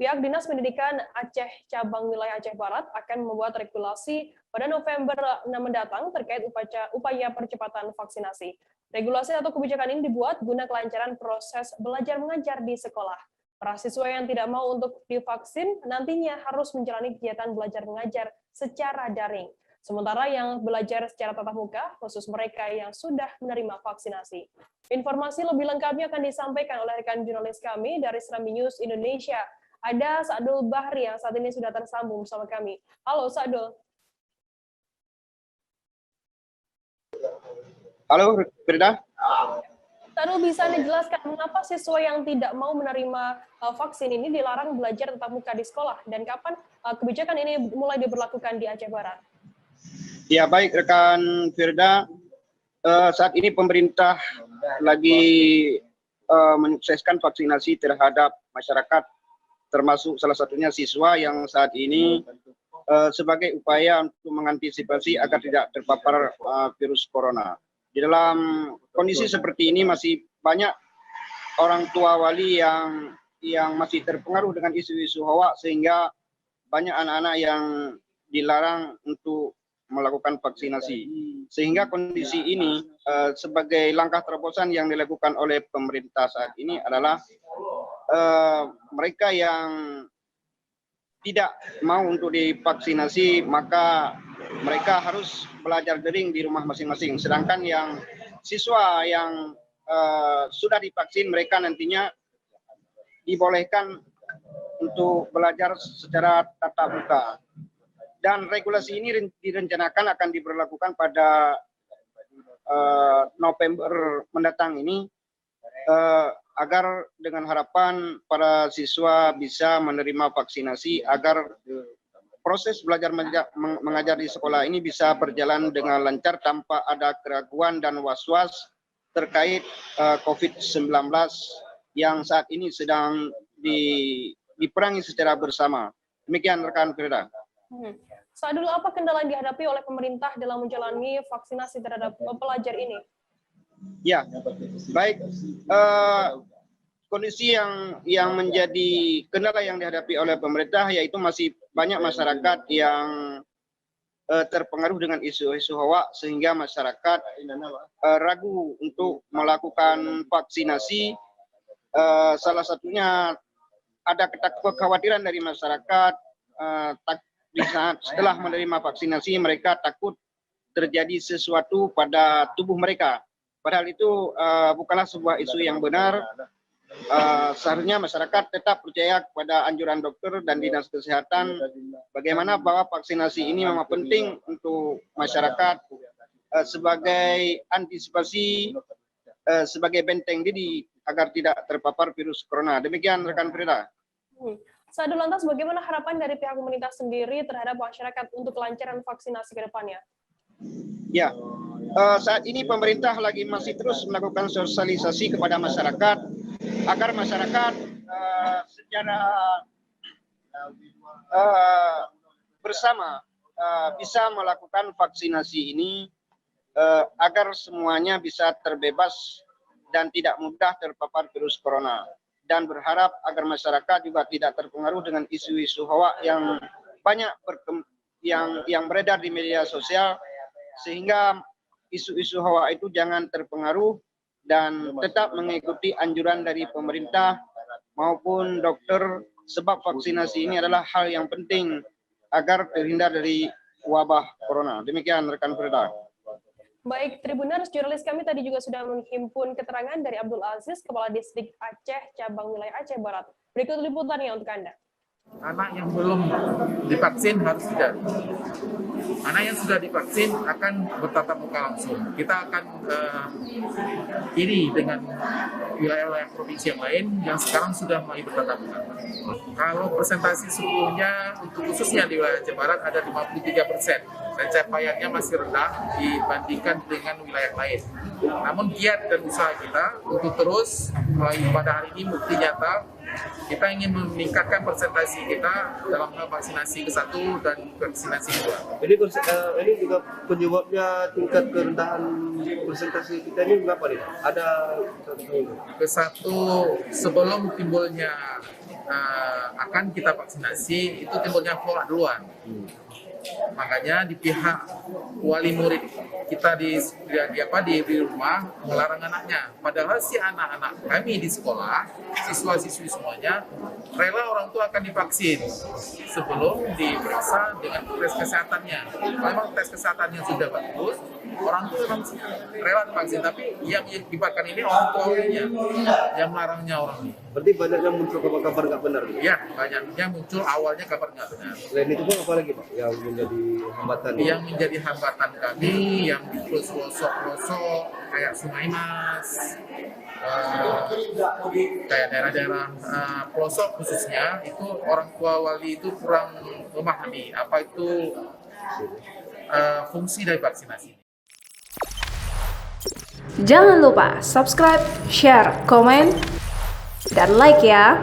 Pihak Dinas Pendidikan Aceh Cabang Wilayah Aceh Barat akan membuat regulasi pada November mendatang terkait upaya percepatan vaksinasi. Regulasi atau kebijakan ini dibuat guna kelancaran proses belajar mengajar di sekolah. Para siswa yang tidak mau untuk divaksin nantinya harus menjalani kegiatan belajar mengajar secara daring. Sementara yang belajar secara tatap muka, khusus mereka yang sudah menerima vaksinasi. Informasi lebih lengkapnya akan disampaikan oleh rekan jurnalis kami dari Serambi News Indonesia. Ada Sa'dul Bahri yang saat ini sudah tersambung bersama kami. Halo Sa'dul. Halo Frida. Sa'dul, bisa Anda jelaskan mengapa siswa yang tidak mau menerima vaksin ini dilarang belajar tatap muka di sekolah dan kapan kebijakan ini mulai diberlakukan di Aceh Barat? Ya baik rekan Firda, saat ini pemerintah lagi menyukseskan vaksinasi terhadap masyarakat, termasuk salah satunya siswa yang saat ini sebagai upaya untuk mengantisipasi agar tidak terpapar virus corona. Di dalam kondisi seperti ini masih banyak orang tua wali yang masih terpengaruh dengan isu-isu hoak sehingga banyak anak-anak yang dilarang untuk melakukan vaksinasi. Sehingga kondisi ini sebagai langkah terobosan yang dilakukan oleh pemerintah saat ini adalah mereka yang tidak mau untuk divaksinasi maka mereka harus belajar daring di rumah masing-masing. Sedangkan yang siswa yang sudah divaksin mereka nantinya dibolehkan untuk belajar secara tatap muka. Dan regulasi ini direncanakan akan diberlakukan pada November mendatang ini agar dengan harapan para siswa bisa menerima vaksinasi agar proses belajar mengajar di sekolah ini bisa berjalan dengan lancar tanpa ada keraguan dan was-was terkait COVID-19 yang saat ini sedang diperangi secara bersama. Demikian rekan Firda. Saat dulu apa kendala yang dihadapi oleh pemerintah dalam menjalani vaksinasi terhadap pelajar ini? Ya, baik. Kondisi yang menjadi kendala yang dihadapi oleh pemerintah yaitu masih banyak masyarakat yang terpengaruh dengan isu-isu hoak sehingga masyarakat ragu untuk melakukan vaksinasi. Salah satunya ada kekhawatiran dari masyarakat di saat setelah menerima vaksinasi mereka takut terjadi sesuatu pada tubuh mereka. Padahal itu bukanlah sebuah isu yang benar. Seharusnya masyarakat tetap percaya kepada anjuran dokter dan dinas kesehatan bagaimana bahwa vaksinasi ini memang penting untuk masyarakat sebagai antisipasi, sebagai benteng diri agar tidak terpapar virus corona. Demikian rekan Frida. Sa'dul, lantas bagaimana harapan dari pihak pemerintah sendiri terhadap masyarakat untuk kelancaran vaksinasi ke depannya? Ya, saat ini pemerintah lagi masih terus melakukan sosialisasi kepada masyarakat agar masyarakat secara bersama bisa melakukan vaksinasi ini agar semuanya bisa terbebas dan tidak mudah terpapar virus corona. Dan berharap agar masyarakat juga tidak terpengaruh dengan isu-isu hoak yang banyak yang beredar di media sosial, sehingga isu-isu hoak itu jangan terpengaruh dan tetap mengikuti anjuran dari pemerintah maupun dokter, sebab vaksinasi ini adalah hal yang penting agar terhindar dari wabah corona. Demikian rekan Frida. Baik, Tribuners, jurnalis kami tadi juga sudah menghimpun keterangan dari Abdul Aziz, Kepala Distrik Aceh, Cabang Wilayah Aceh Barat. Berikut liputannya untuk Anda. Anak yang belum divaksin harus tidak. Anak yang sudah divaksin akan bertatap muka langsung. Kita akan iri dengan wilayah-wilayah provinsi yang lain yang sekarang sudah mulai bertatap muka. Kalau persentase sebelumnya untuk khususnya di wilayah Aceh Barat ada 53%. Pencapaiannya masih rendah dibandingkan dengan wilayah lain. Namun giat dan usaha kita untuk terus mulai pada hari ini bukti nyata kita ingin meningkatkan persentase kita dalam hal vaksinasi ke-1 dan vaksinasi ke-2. Jadi ini juga penyebabnya tingkat kerendahan persentase kita ini berapa nih? Ada Ke-1 sebelum timbulnya akan kita vaksinasi itu timbulnya pola duluan. Makanya di pihak wali murid kita di rumah melarang anaknya. Padahal si anak-anak kami di sekolah, siswa-siswi semuanya rela orang tua akan divaksin sebelum diperiksa dengan tes kesehatannya. Memang tes kesehatannya sudah bagus, orang tua memang rela divaksin. Tapi yang menyebabkan ini orang tuanya yang melarangnya orang ini. Berarti banyaknya muncul kabar-kabar nggak benar. Ya, banyaknya muncul awalnya kabar nggak benar. Selain itu pun apa lagi Pak yang menjadi hambatan? Yang menjadi hambatan kami yang di pelosok-pelosok kayak Sungai Mas, kayak daerah-daerah pelosok khususnya itu orang tua wali itu kurang memahami apa itu fungsi dari vaksinasi. Jangan lupa subscribe, share, komen, dan like ya.